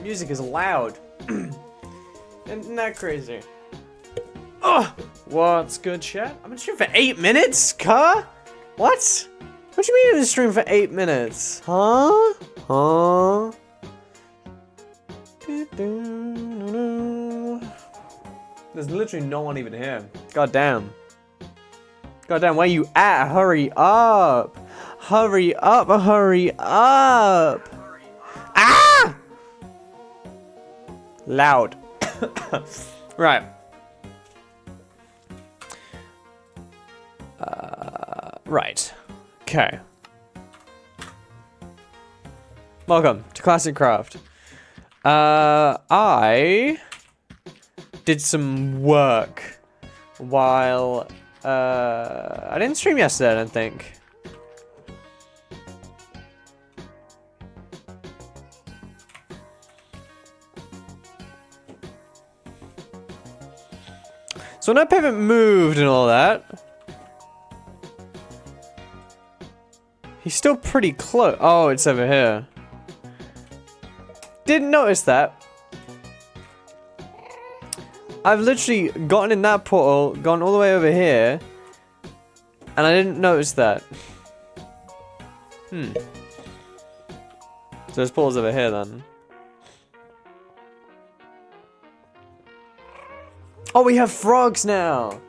music is loud. Isn't that crazy? Oh, what's good, chat? I'm gonna stream for 8 minutes, What? What do you mean I'm gonna stream for 8 minutes? Huh? There's literally no one even here. God damn. God damn, where you at? Hurry up. Hurry up, hurry up. Ah! Loud. Right. Right. Okay. Welcome to Classic Craft. I did some work while I didn't stream yesterday, I don't think. So when that pavement moved and all that, he's still pretty close. Oh, it's over here. Didn't notice that. I've literally gotten in that portal, gone all the way over here, and I didn't notice that. So there's portals over here then. Oh, we have frogs now!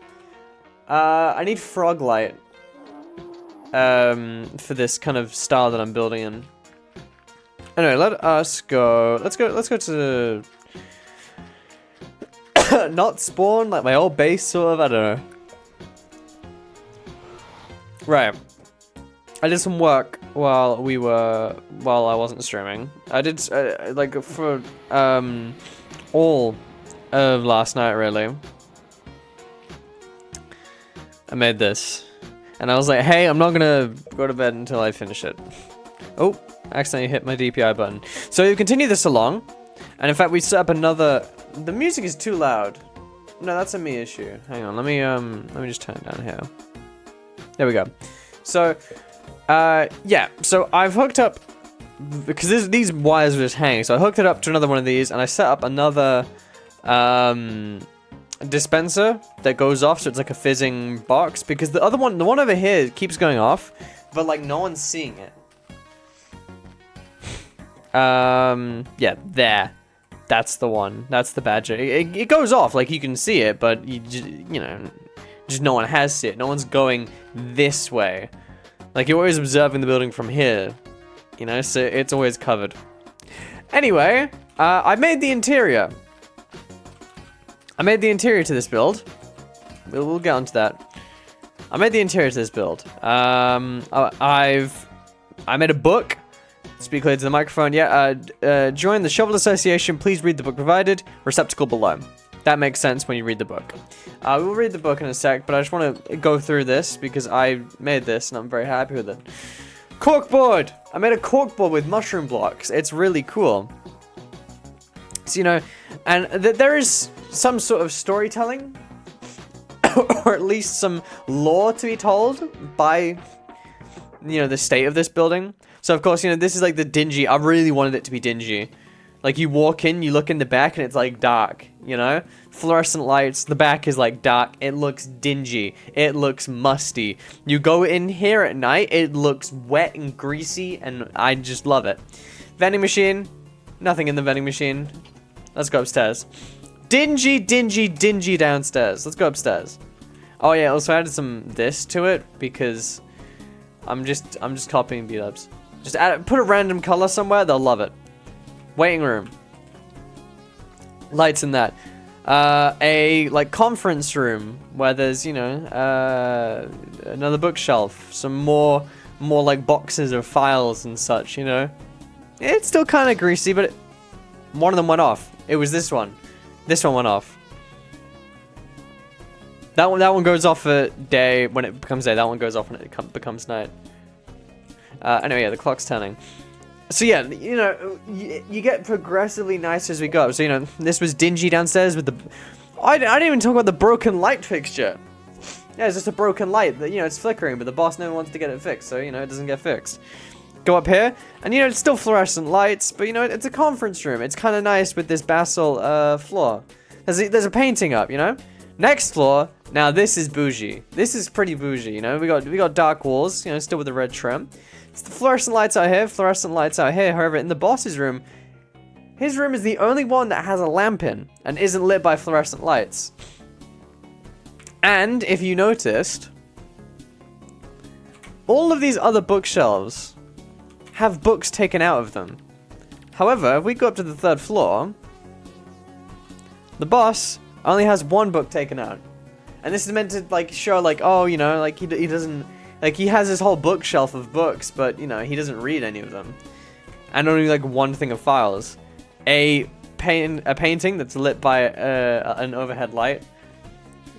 I need frog light. For this kind of style that I'm building in. Anyway, let us go. Let's go to not spawn, like my old base, sort of. I don't know. Right. I did some work while I wasn't streaming. I did like for all of last night, really. I made this, and I was like, hey, I'm not gonna go to bed until I finish it. Oh, accidentally hit my DPI button. So we continue this along, and in fact we set up another. The music is too loud. No, that's a me issue. Hang on, let me just turn it down here. There we go. So, yeah. So I've hooked up because these wires were just hanging. So I hooked it up to another one of these, and I set up another dispenser that goes off. So it's like a fizzing box because the other one, the one over here, keeps going off, but like no one's seeing it. Yeah, there. That's the one. That's the badger. It goes off, like you can see it, but you know, just no one has seen it. No one's going this way. Like you're always observing the building from here, you know, so it's always covered. Anyway, I made the interior. I made the interior to this build. We'll get onto that. I made the interior to this build. I made a book. Speak clear to the microphone. Yeah, join the Shovel Association. Please read the book provided. Receptacle below. That makes sense when you read the book. We'll read the book in a sec, but I just want to go through this because I made this and I'm very happy with it. Corkboard! I made a corkboard with mushroom blocks. It's really cool. So, you know, and there is some sort of storytelling, or at least some lore to be told by, you know, the state of this building. So, of course, you know, this is like the dingy. I really wanted it to be dingy. Like, you walk in, you look in the back, and it's, like, dark, you know? Fluorescent lights, the back is, like, dark. It looks dingy. It looks musty. You go in here at night, it looks wet and greasy, and I just love it. Vending machine. Nothing in the vending machine. Let's go upstairs. Dingy, dingy, dingy downstairs. Let's go upstairs. Oh, yeah, also I added some this to it, because I'm just copying beat-ups. Just put a random color somewhere, they'll love it. Waiting room. Lights in that. A, like, conference room where there's, you know, another bookshelf. Some more, like, boxes of files and such, you know. It's still kind of greasy, but one of them went off. It was this one. This one went off. That one goes off at day when it becomes day. That one goes off when it becomes night. Anyway, yeah, the clock's turning. So yeah, you know, you get progressively nicer as we go up. So, you know, this was dingy downstairs with the... I didn't even talk about the broken light fixture. Yeah, it's just a broken light that, you know, it's flickering, but the boss never wants to get it fixed, so, you know, it doesn't get fixed. go up here, and you know, it's still fluorescent lights, but you know, it's a conference room. It's kind of nice with this basalt floor. There's a painting up, you know. Next floor. Now this is bougie. This is pretty bougie, you know. We got dark walls, you know, still with the red trim. It's the fluorescent lights out here, fluorescent lights out here. However, in the boss's room, his room is the only one that has a lamp in and isn't lit by fluorescent lights. And if you noticed, all of these other bookshelves have books taken out of them. However, if we go up to the 3rd floor, the boss only has 1 book taken out. And this is meant to, like, show, like, oh, you know, like, he doesn't, like, he has this whole bookshelf of books, but, you know, he doesn't read any of them. And only, like, 1 thing of files. A painting that's lit by an overhead light.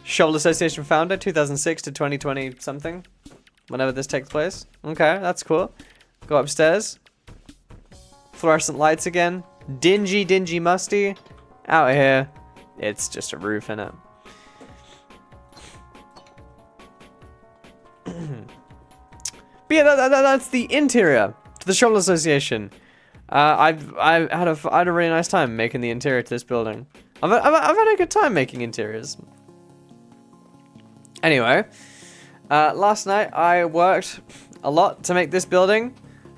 Shovel Association founder, 2006 to 2020 something. Whenever this takes place. Okay, that's cool. Go upstairs. Fluorescent lights again. Dingy, dingy, musty. Out here. It's just a roof, innit? But yeah, that's the interior to the Shovel Association. I had a really nice time making the interior to this building. I've had a good time making interiors. Anyway, last night I worked a lot to make this building.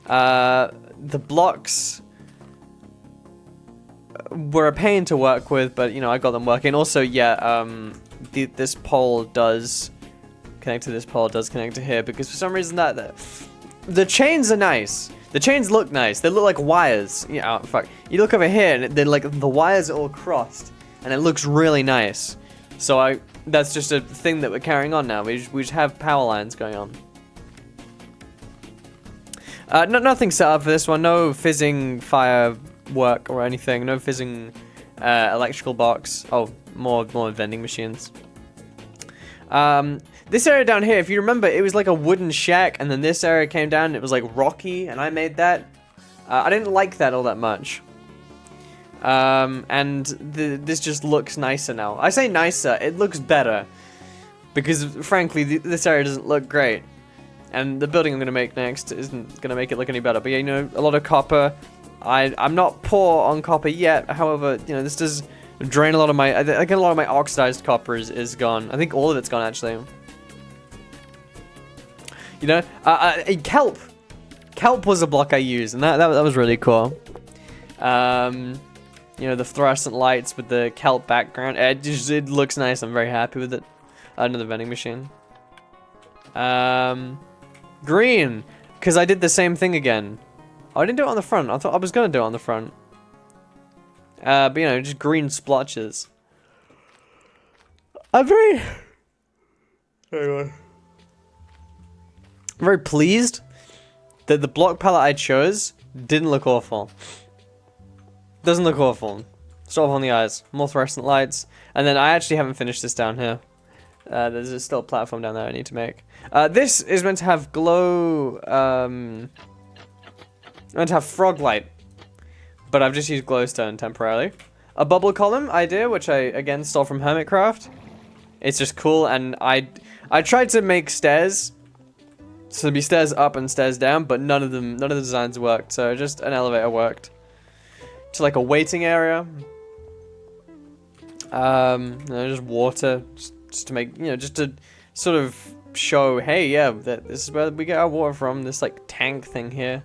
The blocks were a pain to work with, but you know, I got them working. Also, yeah, this pole does connect to this pole, does connect to here, because for some reason the chains are nice. The chains look nice. They look like wires. Yeah, oh, fuck. You look over here, and they're like the wires are all crossed, and it looks really nice. So that's just a thing that we're carrying on now. We just have power lines going on. Nothing set up for this one. No fizzing fire work or anything. No fizzing electrical box. Oh, more vending machines. This area down here, if you remember, it was like a wooden shack, and then this area came down and it was like rocky, and I made that. I didn't like that all that much. And this just looks nicer now. I say nicer, it looks better. Because, frankly, this area doesn't look great. And the building I'm going to make next isn't going to make it look any better. But yeah, you know, a lot of copper. I'm not poor on copper yet. However, you know, this does drain a lot of my... I think a lot of my oxidized copper is gone. I think all of it's gone, actually. You know, kelp. Kelp was a block I used, and that was really cool. You know, the fluorescent lights with the kelp background. It looks nice. I'm very happy with it. Another vending machine. Green, because I did the same thing again. Oh, I didn't do it on the front. I thought I was gonna do it on the front. But you know, just green splotches. I'm very pleased that the block palette I chose didn't look awful. Doesn't look awful. Start off on the eyes. More fluorescent lights. And then I actually haven't finished this down here. There's still a platform down there I need to make. This is meant to have glow... meant to have frog light. But I've just used glowstone temporarily. A bubble column idea, which I, again, stole from Hermitcraft. It's just cool, and I tried to make stairs. So there'd be stairs up and stairs down, but none of the designs worked. So just an elevator worked. To like a waiting area. You know, just water, just to make, you know, just to sort of show, hey, yeah, this is where we get our water from. This like tank thing here.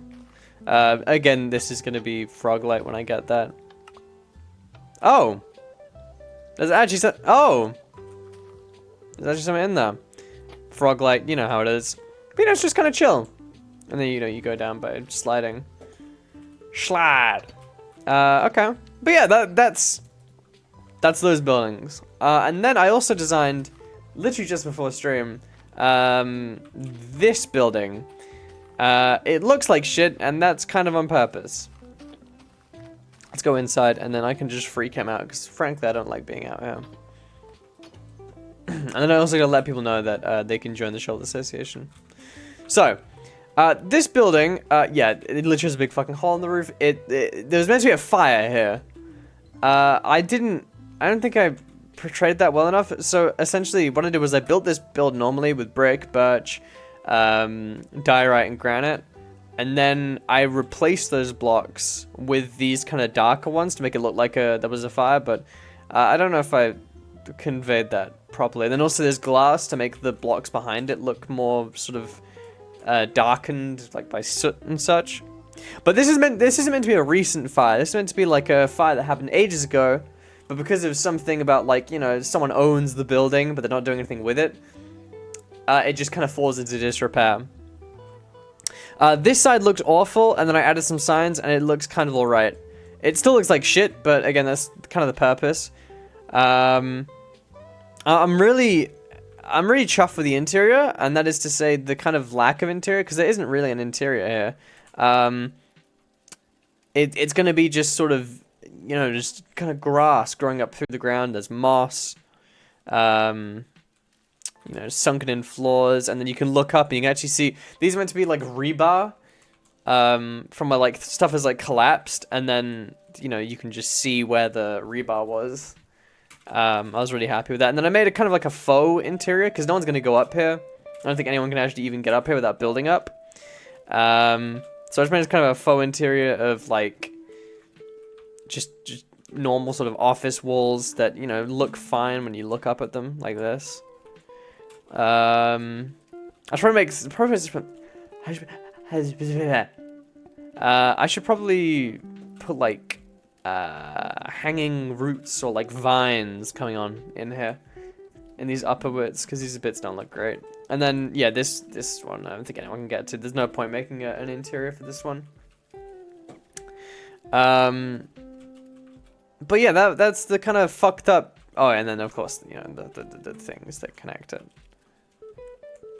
Again, this is gonna be frog light when I get that. Oh, there's actually some. Oh, there's actually something in there. Frog light, you know how it is. But you know, it's just kind of chill. And then you know you go down by sliding. Slide. Okay. But yeah, that's those buildings. And then I also designed, literally just before stream, this building. It looks like shit, and that's kind of on purpose. Let's go inside, and then I can just freak him out, because frankly, I don't like being out here. And then I also gotta let people know that they can join the Shovel Association. So, this building, yeah, it literally has a big fucking hole in the roof. There was meant to be a fire here. I don't think I portrayed that well enough. So essentially what I did was I built this build normally with brick, birch, diorite, and granite. And then I replaced those blocks with these kind of darker ones to make it look like there was a fire, but I don't know if I conveyed that properly. Then also there's glass to make the blocks behind it look more sort of darkened, like by soot and such. But this isn't meant to be a recent fire. This is meant to be like a fire that happened ages ago, but because of something about, like, you know, someone owns the building, but they're not doing anything with it, it just kind of falls into disrepair. This side looked awful, and then I added some signs, and it looks kind of alright. It still looks like shit, but again, that's kind of the purpose. I'm really chuffed with the interior, and that is to say the kind of lack of interior, because there isn't really an interior here. It's going to be just sort of, you know, just kind of grass growing up through the ground. There's moss, you know, sunken in floors, and then you can look up and you can actually see, these are meant to be like rebar, from where like stuff has like collapsed, and then, you know, you can just see where the rebar was. I was really happy with that. And then I made a kind of like a faux interior, because no one's going to go up here. I don't think anyone can actually even get up here without building up. So I just made kind of a faux interior of like just normal sort of office walls that, you know, look fine when you look up at them like this. I try to make I should probably put like hanging roots or like vines coming on in here in these upper bits, because these bits don't look great. And then, yeah, this one, I don't think anyone can get to. There's no point making an interior for this one. But yeah, that's the kind of fucked up... Oh, and then, of course, you know, the things that connect it.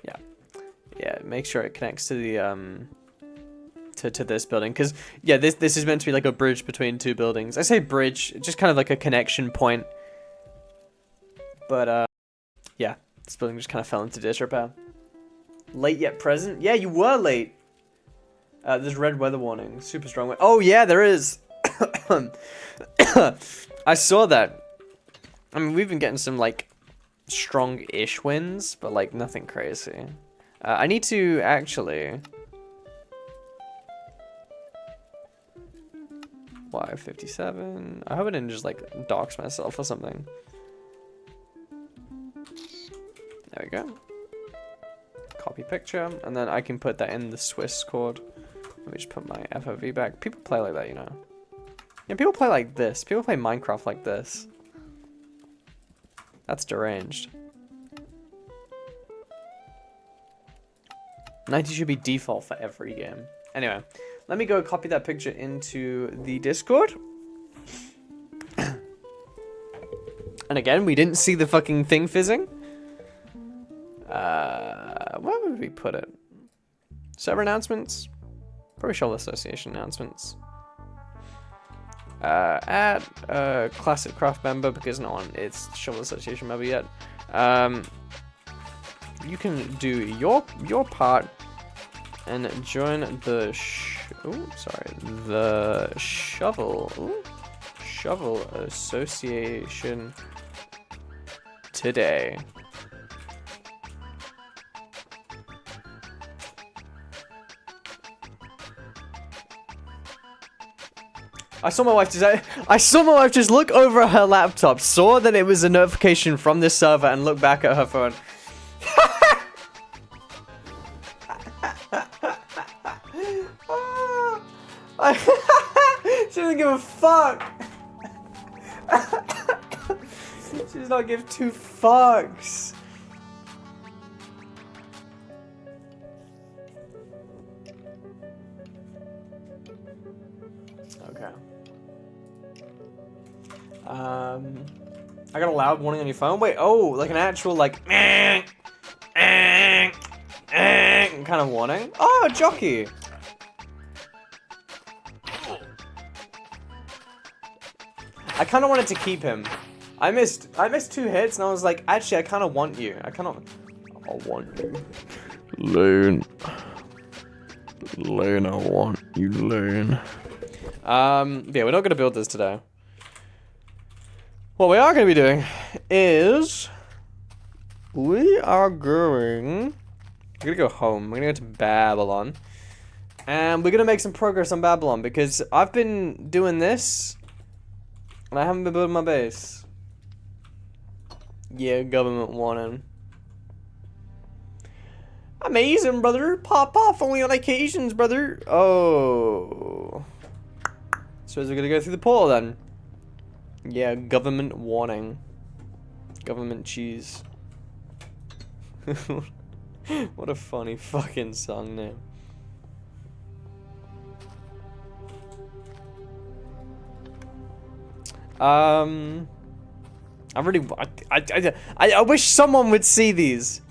Yeah. Yeah, make sure it connects to the, to this building. Because, yeah, this is meant to be like a bridge between two buildings. I say bridge, just kind of like a connection point. But, yeah. This building just kind of fell into disrepair. Late yet present? Yeah, you were late. There's red weather warning. Super strong wind. Oh, yeah, there is. I saw that. I mean, we've been getting some, like, strong-ish winds, but, like, nothing crazy. I need to actually... Why 57? I hope I didn't just, like, dox myself or something. There we go. Copy picture, and then I can put that in the Swiss chord. Let me just put my FOV back. People play like that, you know. Yeah, people play like this. People play Minecraft like this. That's deranged. 90 should be default for every game. Anyway, let me go copy that picture into the Discord. And again, we didn't see the fucking thing fizzing. Where would we put it? Server announcements? Probably Shovel Association announcements. Add a Classic Craft member, because no one is Shovel Association member yet. You can do your part and join the Shovel Association today. I saw my wife just look over her laptop, saw that it was a notification from this server, and look back at her phone. She doesn't give a fuck. She does not give two fucks. Okay. I got a loud warning on your phone. Wait, oh, like an actual like kind of warning. Oh, jockey. I kind of wanted to keep him. I missed 2 hits, and I was like, actually, I kind of want you. I want you. Lane, I want you, Lane. Yeah, we're not gonna build this today. What we are gonna be doing is we're gonna go home. We're gonna go to Babylon, And we're gonna make some progress on Babylon because I've been doing this and I haven't been building my base. Yeah, government warning. Amazing, brother. Pop off only on occasions, brother. Oh. So we're gonna go through the portal then. Yeah, government warning. Government cheese. What a funny fucking song name. I really, I wish someone would see these.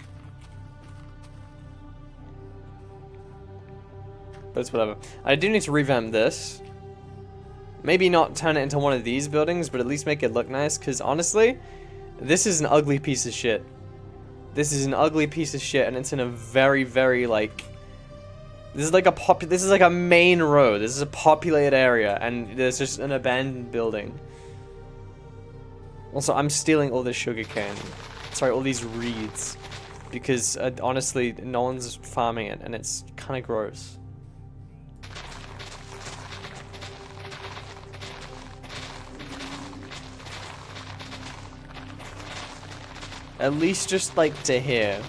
But it's whatever. I do need to revamp this. Maybe not turn it into one of these buildings, but at least make it look nice, because honestly, this is an ugly piece of shit. This is an ugly piece of shit, and it's in a very, very, like... This is like a main road. This is a populated area, and there's just an abandoned building. Also, I'm stealing all this sugarcane. Sorry, all these reeds. Because, honestly, no one's farming it, and it's kind of gross. At least just, like, to here.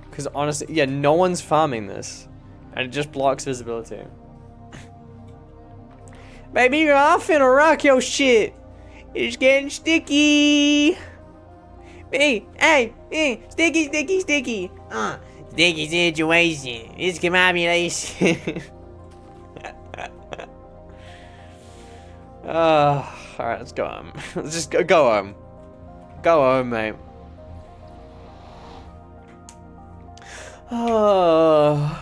Because, honestly, yeah, no one's farming this. And it just blocks visibility. Baby, you're off in a rock your shit. It's getting sticky. Hey, sticky, sticky, sticky. Sticky situation. It's commemoration. Alright, let's go home. Let's just go home. Go home, mate. Oh.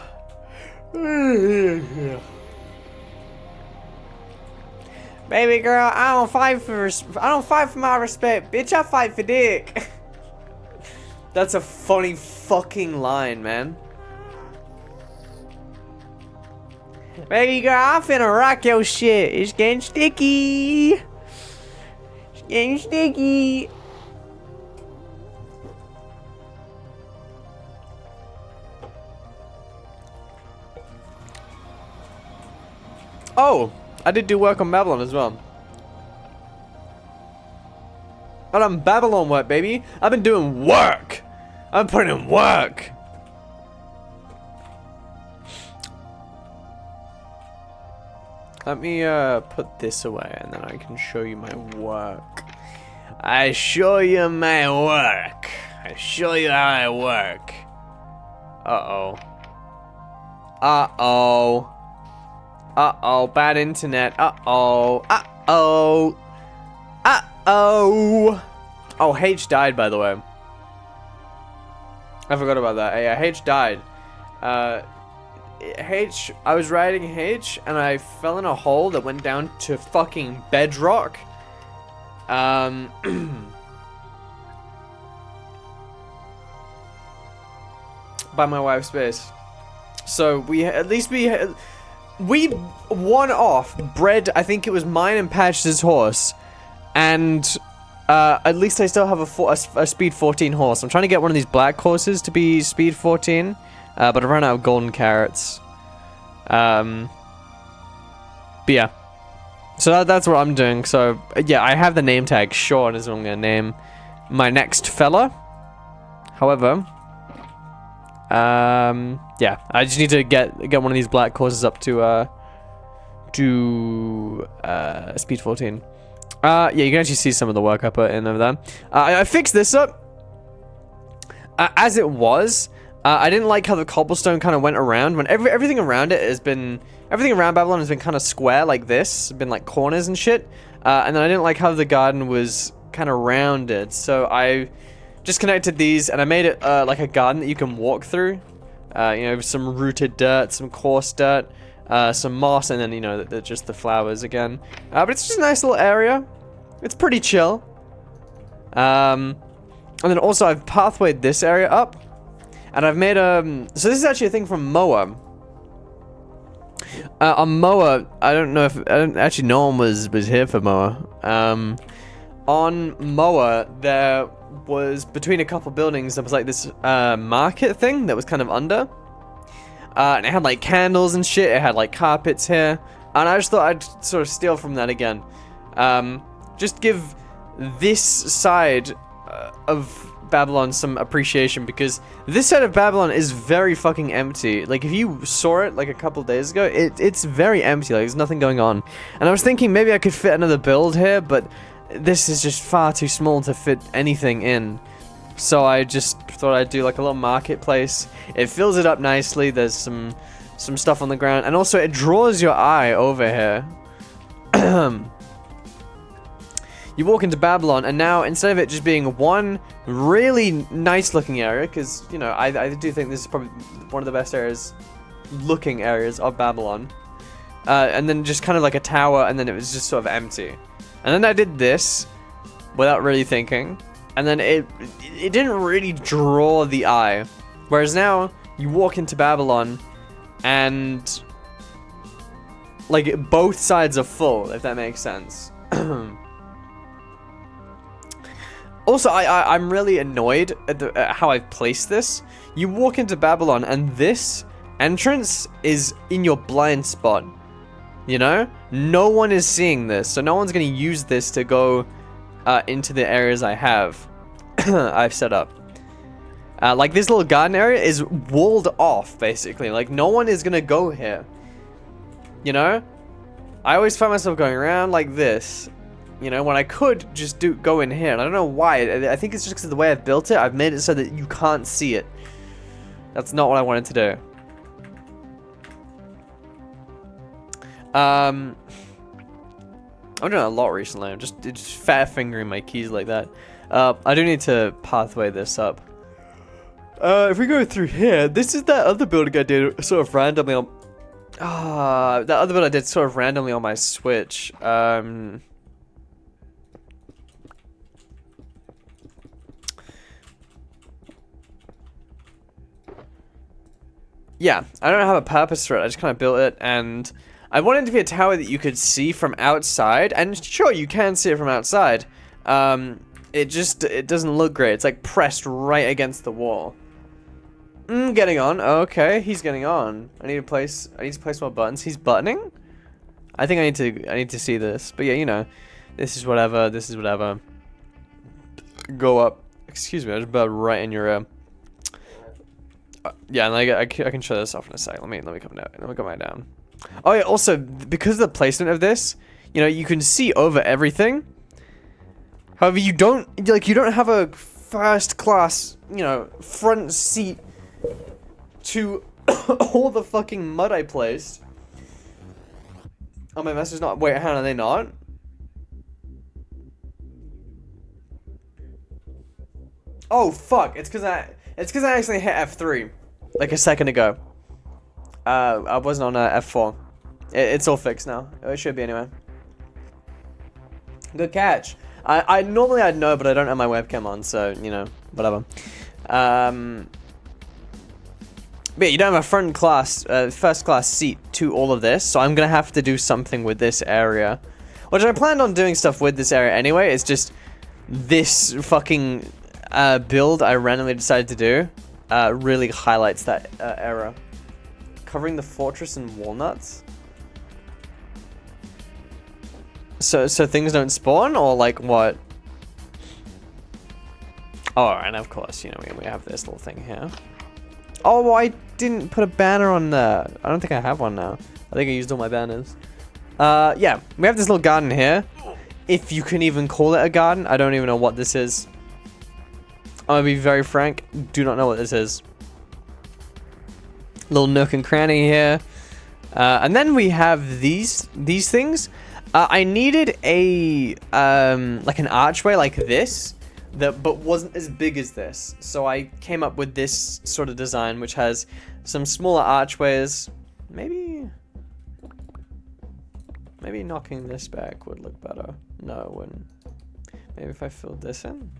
Baby girl, I don't fight for my respect, bitch. I fight for dick. That's a funny fucking line, man. Baby girl, I'm finna rock your shit. It's getting sticky. It's getting sticky. Oh, I did do work on Babylon as well. But I'm Babylon work, baby. I've been doing work. I'm putting in work. Let me put this away and then I can show you my work. I show you my work. I show you how I work. Uh-oh. Uh-oh. Uh-oh, bad internet. Uh-oh. Uh-oh. Uh-oh. Oh, H died, by the way. I forgot about that. Yeah, H died. I was riding H, and I fell in a hole that went down to fucking bedrock. By my wife's base. So, we won off, bred, I think it was mine and Patch's horse, and at least I still have a speed 14 horse. I'm trying to get one of these black horses to be speed 14, but I ran out of golden carrots. But yeah, so that's what I'm doing. So yeah, I have the name tag. Sean is what I'm gonna name my next fella. However, yeah, I just need to get one of these black horses up to speed 14. Yeah, you can actually see some of the work I put in over there. I fixed this up. As it was, I didn't like how the cobblestone kind of went around. When everything around it has been, everything around Babylon has been kind of square like this, been like corners and shit. And then I didn't like how the garden was kind of rounded, so I just connected these and I made it like a garden that you can walk through. You know, some rooted dirt, some coarse dirt, some moss, and then, you know, just the flowers again. But it's just a nice little area. It's pretty chill. And then also I've pathwayed this area up. And I've made so this is actually a thing from Moa. On Moa, I don't actually no one was here for Moa. On Moa, there was, between a couple buildings, there was like this market thing that was kind of under. And it had like candles and shit. It had like carpets here. And I just thought I'd sort of steal from that again. Just give this side of Babylon some appreciation, because this side of Babylon is very fucking empty. Like, if you saw it like a couple days ago, it's very empty. Like, there's nothing going on. And I was thinking maybe I could fit another build here, but this is just far too small to fit anything in. So I just thought I'd do like a little marketplace. It fills it up nicely. There's some stuff on the ground, and also it draws your eye over here. You walk into Babylon, and now instead of it just being one really nice looking area, because, you know, I do think this is probably one of the best looking areas of Babylon, and then just kind of like a tower, and then it was just sort of empty. And then I did this without really thinking, and then it didn't really draw the eye. Whereas now you walk into Babylon and like both sides are full, if that makes sense. Also, I'm really annoyed at how I've placed this. You walk into Babylon and this entrance is in your blind spot. You know? No one is seeing this, so no one's going to use this to go into the areas I've set up. Like, this little garden area is walled off, basically. Like, no one is going to go here. You know? I always find myself going around like this. You know, when I could just go in here. And I don't know why. I think it's just because of the way I've built it. I've made it so that you can't see it. That's not what I wanted to do. I'm doing a lot recently. I'm just fat fingering my keys like that. I do need to pathway this up. If we go through here, this is that other building I did sort of randomly on... that other build I did sort of randomly on my Switch. Yeah, I don't have a purpose for it. I just kind of built it, and I wanted it to be a tower that you could see from outside, and sure, you can see it from outside. It doesn't look great. It's like pressed right against the wall. Getting on. Okay, he's getting on. I need to place more buttons. He's buttoning? I think I need to see this. But yeah, you know, this is whatever. This is whatever. Go up. Excuse me, I just bowed right in your ear. Yeah, and I can show this off in a sec. Let me come down. Let me come right down. Oh yeah, also because of the placement of this, you know, you can see over everything. However, you don't have a first class, you know, front seat to all the fucking mud I placed. Oh, my message not. Wait, how are they not? Oh fuck! It's because I actually hit F3 like a second ago. I wasn't on F4. It's all fixed now. It should be anyway. Good catch. I normally I'd know, but I don't have my webcam on, so you know, whatever. But yeah, you don't have a first class seat to all of this, so I'm gonna have to do something with this area. Which I planned on doing stuff with this area anyway. It's just this fucking build I randomly decided to do really highlights that error. Covering the fortress in walnuts. So things don't spawn, or like what? Oh, and of course, you know, we have this little thing here. Oh, I didn't put a banner on there. I don't think I have one now. I think I used all my banners. Yeah, we have this little garden here. If you can even call it a garden, I don't even know what this is. I'm gonna be very frank, do not know what this is. Little nook and cranny here. And then we have these things. I needed a like an archway like this, but wasn't as big as this. So I came up with this sort of design, which has some smaller archways. Maybe knocking this back would look better. No, it wouldn't. Maybe if I filled this in.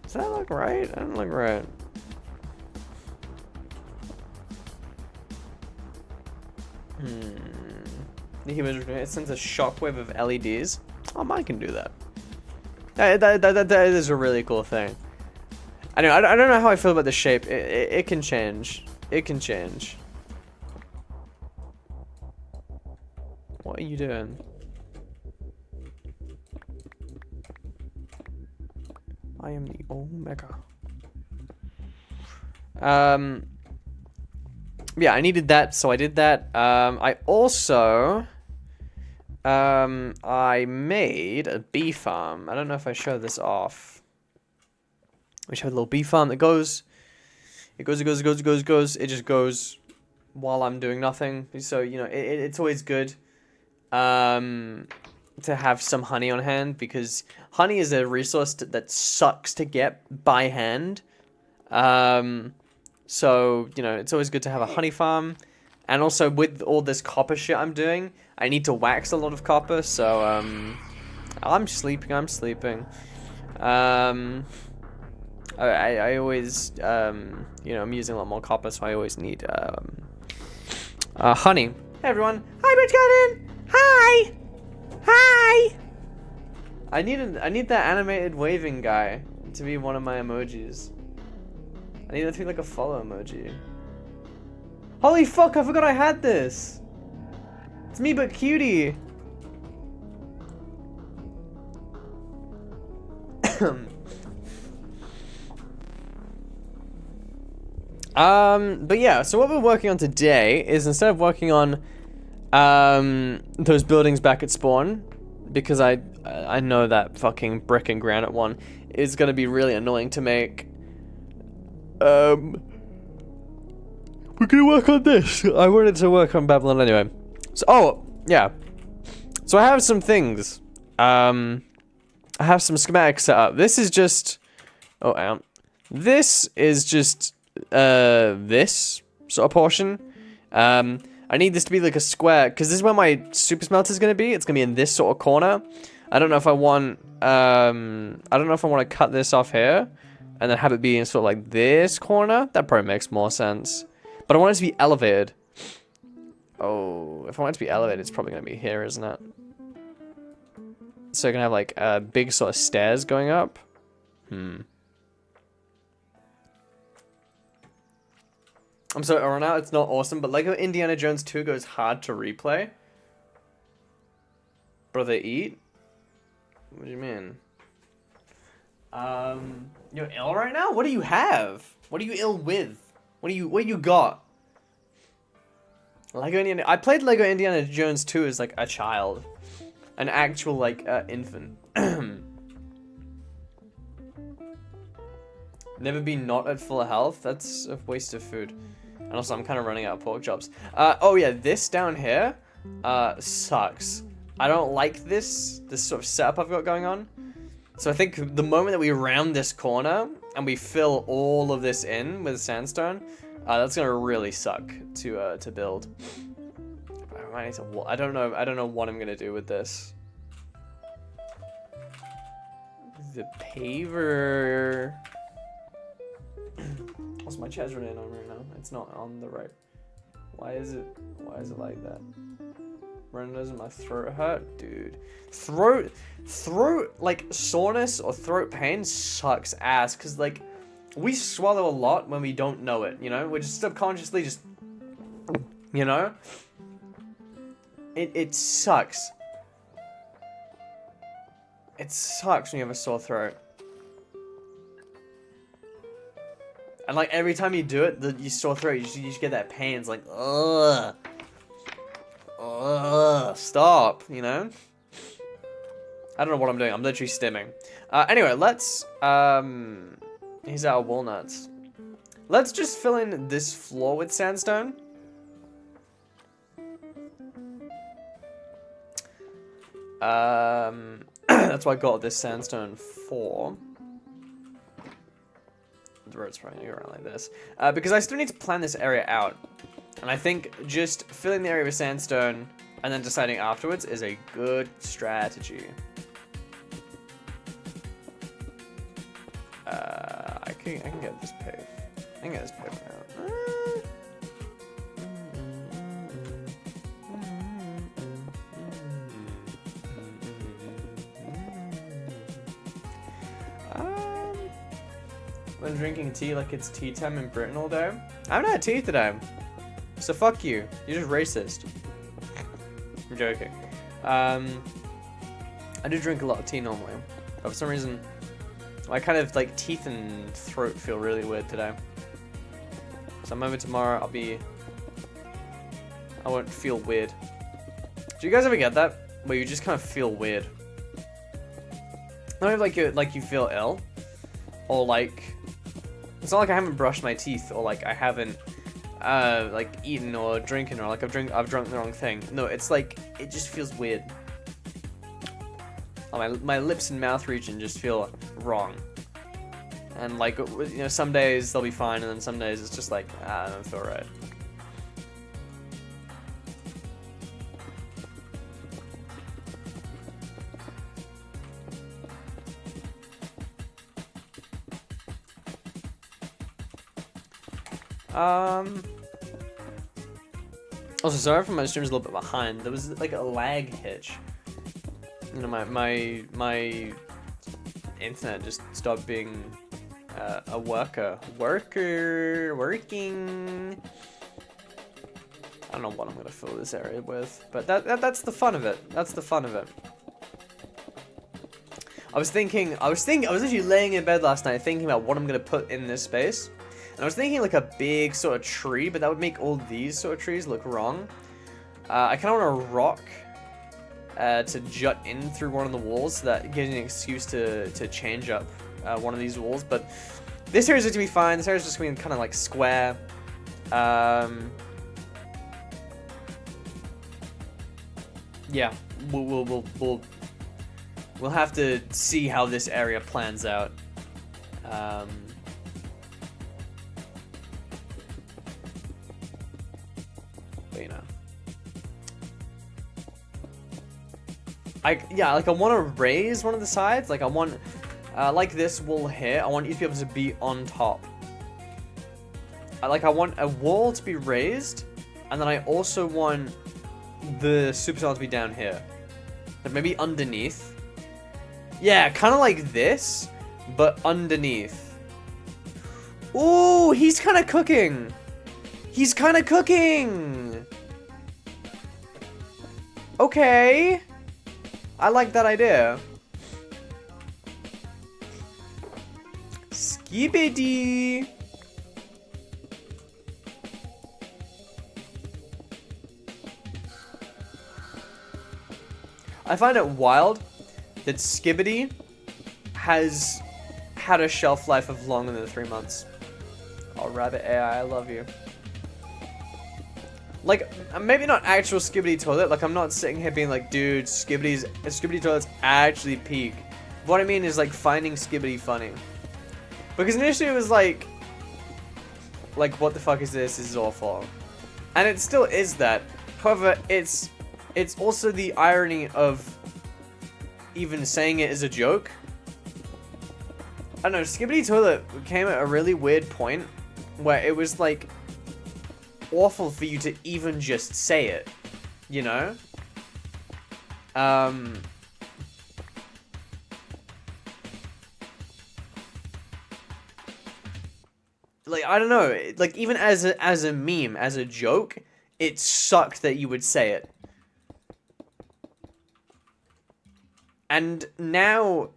Does that look right? That doesn't look right. The image, it sends a shockwave of LEDs. Oh, mine can do that. That is a really cool thing. I don't know how I feel about the shape. It can change. It can change. What are you doing? I am the Omega. Yeah, I needed that, so I did that. I also, I made a bee farm. I don't know if I show this off. We show a little bee farm that goes. It goes. It just goes while I'm doing nothing. So, you know, it's always good to have some honey on hand, because honey is a resource that sucks to get by hand. So, you know, it's always good to have a honey farm. And also, with all this copper shit I'm doing, I need to wax a lot of copper, so, I'm sleeping. I always, you know, I'm using a lot more copper, so I always need, honey. Hey, everyone. Hi, Bitch Garden! Hi! Hi! I need that animated waving guy to be one of my emojis. I need that to be like a follow emoji. Holy fuck, I forgot I had this! It's me but cutie! But yeah, so what we're working on today is, instead of working on those buildings back at spawn, because I know that fucking brick and granite one is gonna be really annoying to make. We're gonna work on this. I wanted to work on Babylon anyway. So, oh, yeah. So I have some things. I have some schematics set up. This is just, this is just, this sort of portion. I need this to be like a square, because this is where my super smelter is going to be. It's going to be in this sort of corner. I don't know if I want, to cut this off here and then have it be in sort of like this corner. That probably makes more sense. But I want it to be elevated. Oh, if I want it to be elevated, it's probably going to be here, isn't it? So you're going to have like big sort of stairs going up. I'm sorry, Orana, it's not awesome, but Lego Indiana Jones 2 goes hard to replay. Brother, eat? What do you mean? You're ill right now? What do you have? What are you ill with? What you got? I played Lego Indiana Jones 2 as like a child. An actual like infant. Never been not at full health? That's a waste of food. And also, I'm kind of running out of pork chops. Oh yeah, this down here, sucks. I don't like this sort of setup I've got going on. So I think the moment that we round this corner and we fill all of this in with sandstone, that's gonna really suck to build. I need to. I don't know what I'm gonna do with this. The paver. What's my chest running on right now? It's not on the right. Why is it like that? Running, doesn't my throat hurt? Dude. Throat, like, soreness or throat pain sucks ass, because, like, we swallow a lot when we don't know it, you know? We're just subconsciously just, you know? It sucks. It sucks when you have a sore throat. And like every time you do it, you sore throat, you just get that pain. It's like, ugh, stop, you know? I don't know what I'm doing. I'm literally stimming. Anyway, let's, here's our walnuts. Let's just fill in this floor with sandstone. That's what I got this sandstone for. The road's probably gonna go around like this. Because I still need to plan this area out. And I think just filling the area with sandstone and then deciding afterwards is a good strategy. I can get this paved. I can get this paved out. when drinking tea like it's tea time in Britain all day. I haven't had tea today. So fuck you. You're just racist. I'm joking. I do drink a lot of tea normally. But for some reason, my kind of like teeth and throat feel really weird today. So maybe tomorrow I won't feel weird. Do you guys ever get that? Where you just kind of feel weird? Not even like you feel ill. Or like, it's not like I haven't brushed my teeth or like I haven't like eaten or drinking or like I've drunk the wrong thing. No, it's like it just feels weird. My lips and mouth region just feel wrong. And like, you know, some days they'll be fine and then some days it's just like, I don't feel right. Also, sorry for my stream's a little bit behind. There was like a lag hitch. You know, my internet just stopped being a working. I don't know what I'm gonna fill this area with, but that's the fun of it. That's the fun of it. I was actually laying in bed last night thinking about what I'm gonna put in this space. And I was thinking like a big sort of tree, but that would make all these sort of trees look wrong. I kind of want a rock to jut in through one of the walls, so that gives me an excuse to change up one of these walls. But this area is going to be fine. This area is just going to be kind of like square. Yeah, we'll have to see how this area plans out. But you know, I want to raise one of the sides. Like I want, like this wall here. I want you to be able to be on top. I want a wall to be raised, and then I also want the supercell to be down here, like maybe underneath. Yeah, kind of like this, but underneath. Ooh, he's kind of cooking. He's kind of cooking. Okay. I like that idea. Skibidi. I find it wild that Skibidi has had a shelf life of longer than 3 months. Oh, Rabbit AI, I love you. Like, maybe not actual Skibidi toilet. Like, I'm not sitting here being like, dude, Skibidi toilet's actually peak. What I mean is, like, finding Skibidi funny. Because initially it was like, what the fuck is this? This is awful. And it still is that. However, it's also the irony of even saying it as a joke. I don't know, Skibidi toilet came at a really weird point where it was like awful for you to even just say it, you know? Like, I don't know, like even as a meme, as a joke, it sucked that you would say it. And now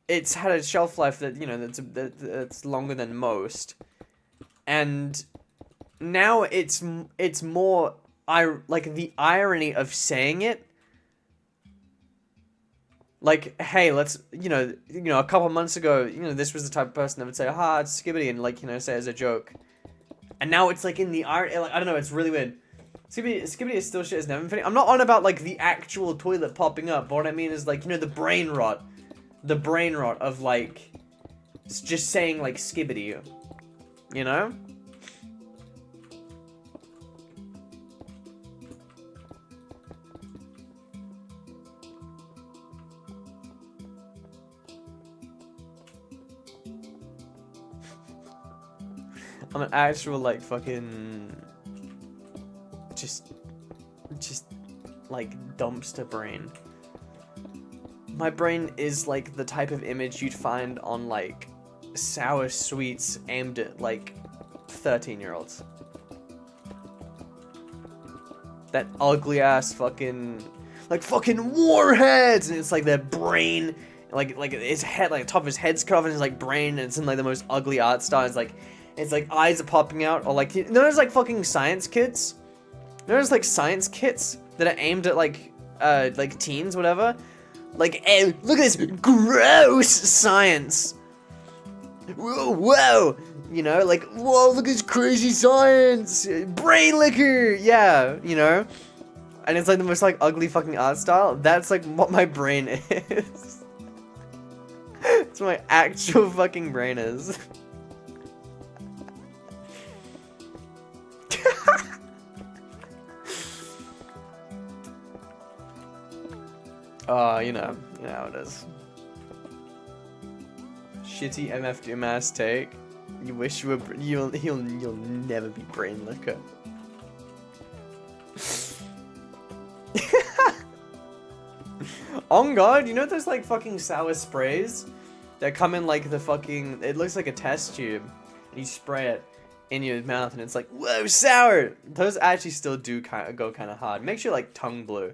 it's had a shelf life that, you know, that's longer than most. And now it's more like the irony of saying it. Like, hey, let's, you know, a couple months ago, you know, this was the type of person that would say, "Ah, it's Skibidi," and like, you know, say it as a joke. And now it's like in the irony, like, I don't know, it's really weird. Skibidi is still shit as never infinity. I'm not on about like the actual toilet popping up, but what I mean is like, you know, the brain rot of like just saying like Skibidi, you know? I'm an actual like fucking just like dumpster brain. My brain is like the type of image you'd find on like sour sweets aimed at like 13-year-olds. That ugly ass fucking warheads, and it's like their brain, like his head, like the top of his head's cut off, and his like brain, and it's in like the most ugly art style. It's like eyes are popping out, or like there's like fucking science kits. There's like science kits that are aimed at like teens, whatever. Like, hey, look at this gross science. Whoa. You know, like, whoa, look at this crazy science! Brain liquor! Yeah, you know? And it's like the most like ugly fucking art style. That's like what my brain is. It's what my actual fucking brain is. Oh, you know how it is. Shitty MF Doom ass take. You wish you were. You'll never be brain liquor. On God, you know those like fucking sour sprays that come in like the fucking. It looks like a test tube. And you spray it in your mouth, and it's like, whoa, sour. Those actually still do go kind of hard. Makes your like tongue blue.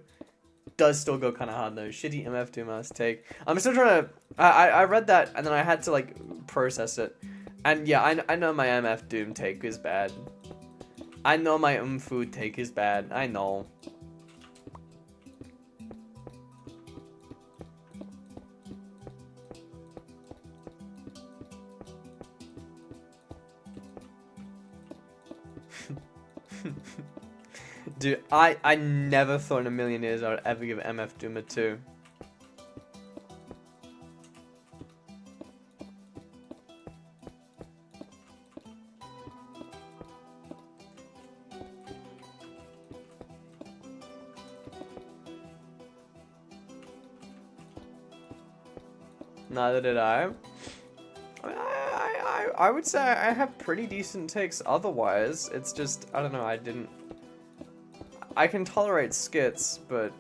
Does still go kind of hard though. Shitty MF Doom ass take. I'm still trying to. I read that and then I had to like process it. And yeah, I know my MF Doom take is bad. I know my food take is bad. I know. Dude, I never thought in a million years I would ever give MF Doom a 2. Neither did I. I would say I have pretty decent takes otherwise. It's just, I don't know, I can tolerate skits, but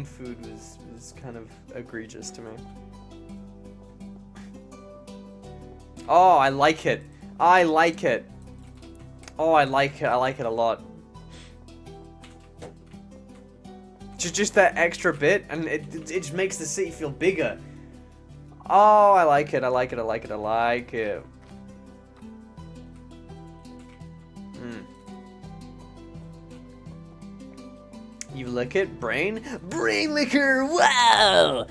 food was kind of egregious to me. Oh, I like it. I like it. Oh, I like it. I like it a lot. Just that extra bit, and it just makes the city feel bigger. Oh, I like it. I like it. I like it. I like it. You lick it? Brain liquor! Wow!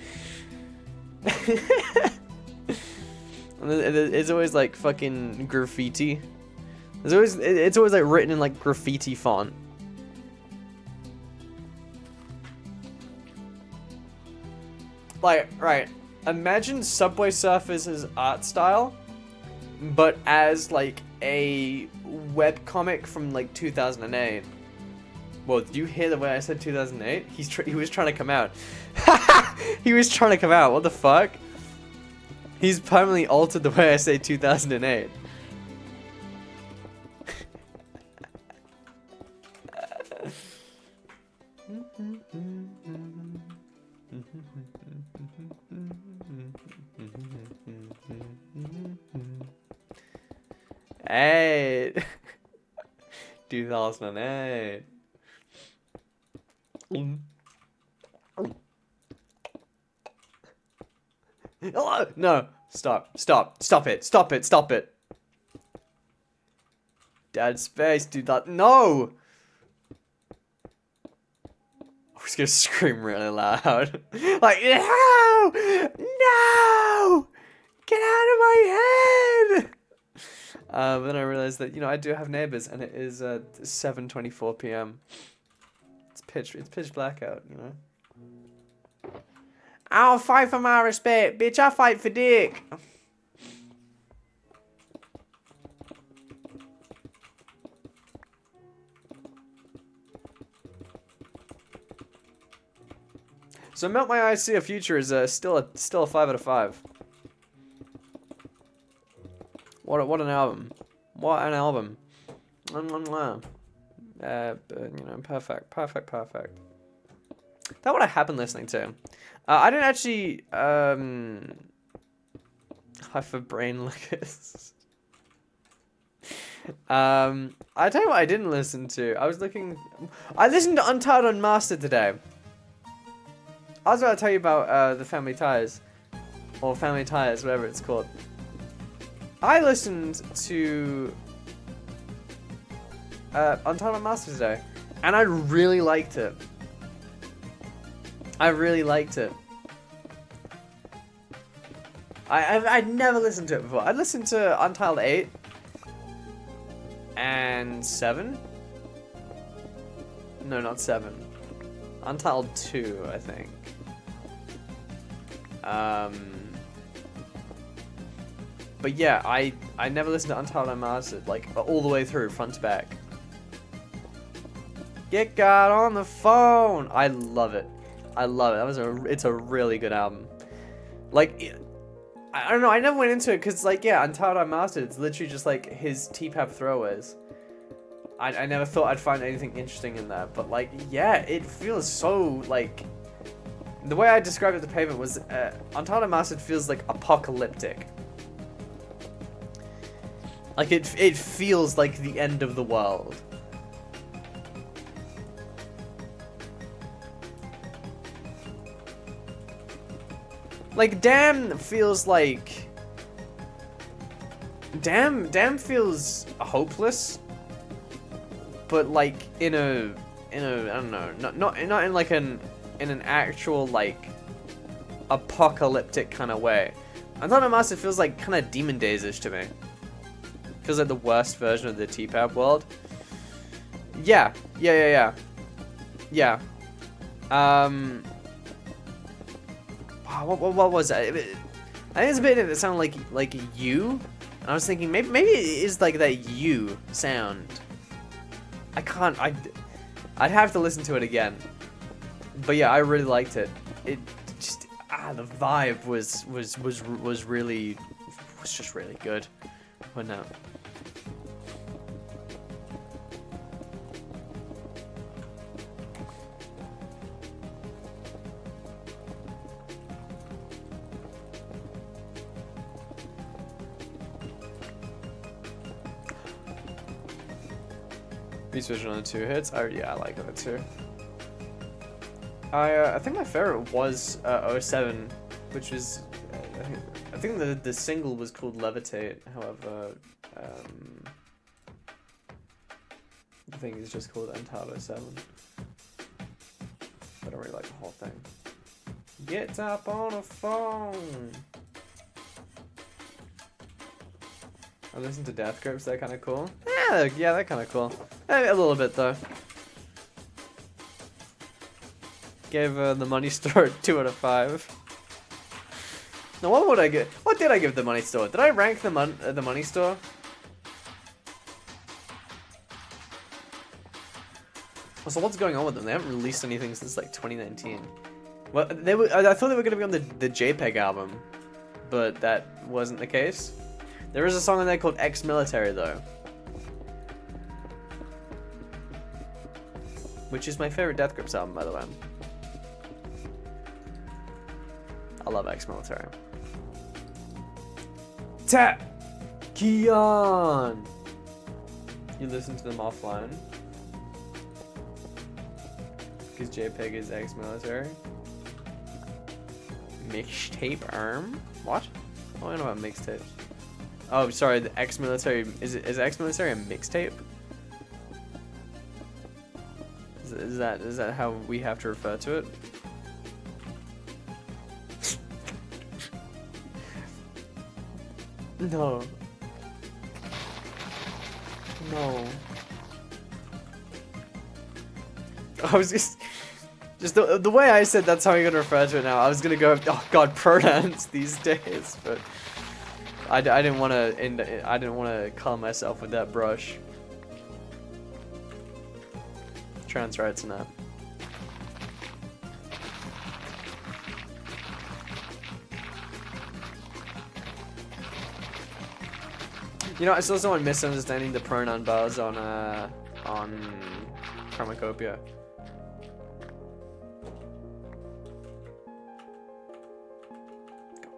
It's always like fucking graffiti. It's always like written in like graffiti font. Like, right. Imagine Subway Surfer's art style, but as like a webcomic from like 2008. Well, did you hear the way I said 2008? He was trying to come out. He was trying to come out. What the fuck? He's permanently altered the way I say 2008. Hey, 2008. Oh, no, stop it. Dead space, do that. No. I was gonna scream really loud. Like, no! No! Get out of my head! But then I realized that, you know, I do have neighbors, and it is 7:24 p.m. It's pitch black out, you know. I'll fight for my respect, bitch. I fight for dick. So Melt My Eyes See a Future is still a 5 out of 5. What an album. What an album. You know, perfect. That what I have been listening to. I didn't actually Hi for brain lickers. I tell you what I didn't listen to. I listened to Untitled Unmastered today. I was about to tell you about the Family Ties. Or Family Ties, whatever it's called. I listened to Untitled Unmastered today. And I really liked it. I really liked it. I'd never listened to it before. I'd listened to Untitled 8 and 7. No, not 7. Untitled 2, I think. But yeah, I never listened to Untitled Unmastered, like, all the way through, front to back. Get God on the phone! I love it. I love it. It's a really good album. Like, I don't know, I never went into it because, like, yeah, Untitled Unmastered, it's literally just, like, his T-Pap throwaways. I never thought I'd find anything interesting in that, but, like, yeah, it feels so, like... The way I described it to Pavement was, Untitled Unmastered feels, like, apocalyptic. Like, it feels like the end of the world. Like, Damn feels like... Damn feels hopeless. But, like, in a I don't know, not in like in an actual, like, apocalyptic kind of way. Untitled Unmastered feels like kind of Demon Days-ish to me. Feels like the worst version of the T-Pap world. Yeah. What was that? I think it's a bit that sounded like you, and I was thinking maybe it is like that you sound. I'd have to listen to it again. But yeah, I really liked it. It just the vibe was just really good. But no. Beast Vision on the 2 hits. Oh yeah, I like that too. I think my favorite was 07, which was I think the single was called Levitate. However, the thing is just called Untitled 07. I don't really like the whole thing. Get up on a phone. I listen to Death Grips. They're kind of cool. Yeah, they're kind of cool. A little bit though. Gave the Money Store 2 out of 5. Now, what would I give? What did I give the Money Store? Did I rank the Money Store? So what's going on with them? They haven't released anything since like 2019. Well, I thought they were gonna be on the JPEG album, but that wasn't the case. There is a song on there called Ex-Military though, which is my favorite Death Grips album, by the way. I love Ex-Military. Tap! Keon! You listen to them offline? Because JPEG is Ex-Military. Mixtape arm? What? I don't know about mixtapes. Oh, sorry, the Ex-Military... Is Ex-Military a mixtape? Is that how we have to refer to it? No. No. I was just the way I said that's how you're gonna refer to it now. I was gonna go, oh god, pronouns these days, but I didn't want to color myself with that brush. Trans rights and that. You know, I saw someone misunderstanding the pronoun bars on Chromacopia. Got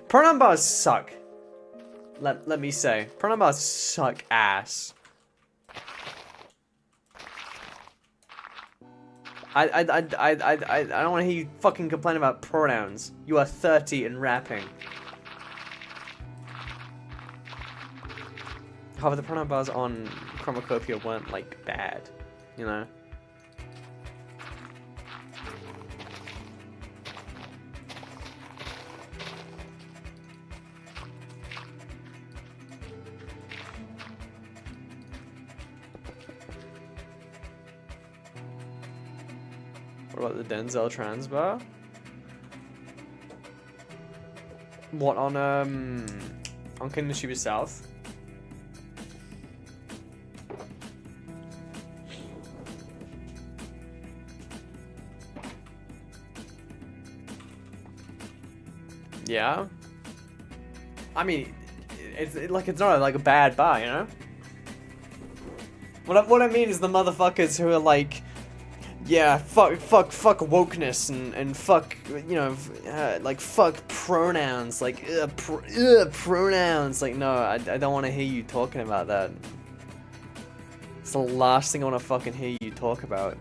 Pronoun bars suck. Let me say, pronoun bars suck ass. I don't want to hear you fucking complain about pronouns. You are 30 and rapping. However, the pronoun bars on Chromacopia weren't like bad, you know. What about the Denzel trans bar? What on King Shiba South? Yeah. I mean, it's not like a bad bar, you know. What I mean is the motherfuckers who are like, yeah, fuck wokeness and fuck, you know, like fuck pronouns, like pronouns. Like, no, I don't want to hear you talking about that. It's the last thing I want to fucking hear you talk about.